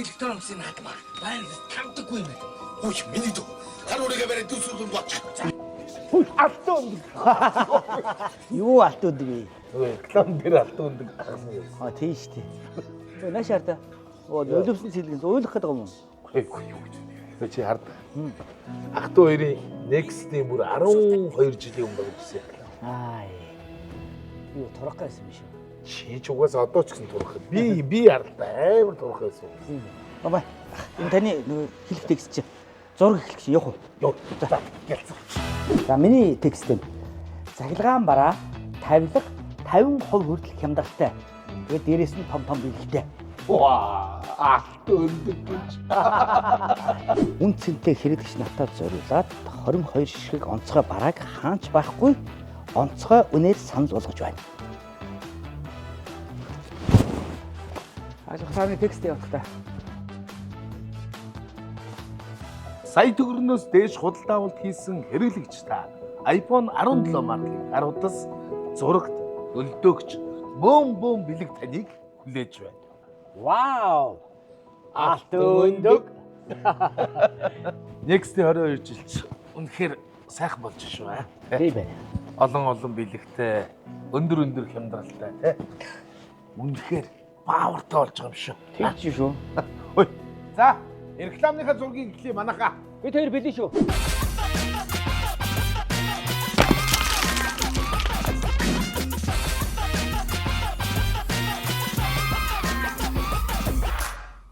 электронсын наадмаар байна тавдаггүй юм. Ой, миний дөө. Харуурига барай дүүсүүл боч. Алтын. Юу алтууд вэ? Реклам дээр алтын. Аа тийм шүү дээ. Нааш хараа. Өлөвсөн цэлгэн уйлах гэдэг юм уу? Үгүй юу гэж. Чи хард. Ах トゥ хоёрын next-ийн бүр 12 жилийн өмнө гэсэн. Аа. Юу турах гэсэн юм шүү. Чи ч угаасаа одоо ч гэсэн турах. Би харалтай амар турах байсан. Бабай. Энэ таны нөгөө хэлэх текст чи зураг эхлэх чи явах уу? Йоо. За гэлцэн. За миний текст нь цахилгаан бараа тавилга 50% хүртэлх хямдалтай. Тэгээд дээрэс нь том бэлэгтэй. Ваа, алтын гэж. Үн цэнтэй хэрэглэгч натад зориулаад 22 ширхэг онцгой барааг хаанч байхгүй онцгой үнээр санал болгож байна. Ажихлааны текст явах та. Сая төгрөгнөөс дээш худалдаа авалт хийсэн хэрэглэгч та iPhone 17 маркийн гаруудаас зурагт өлдөөгч бөөм бэлэг таныг хүлээж байна. Вау! Алтын өндөг. Next 22 жилч үнэхээр сайхан болж шүү аа. Тийм байна. Олон бэлэгтэй, өндөр хямдралтай тий. Үнэхээр павертай болж байгаа юм шүү. Тийм ч шүү. Ой. За, рекламныхаа зургийг эхлэе манайхаа. Бид хоёр бэлэн шүү.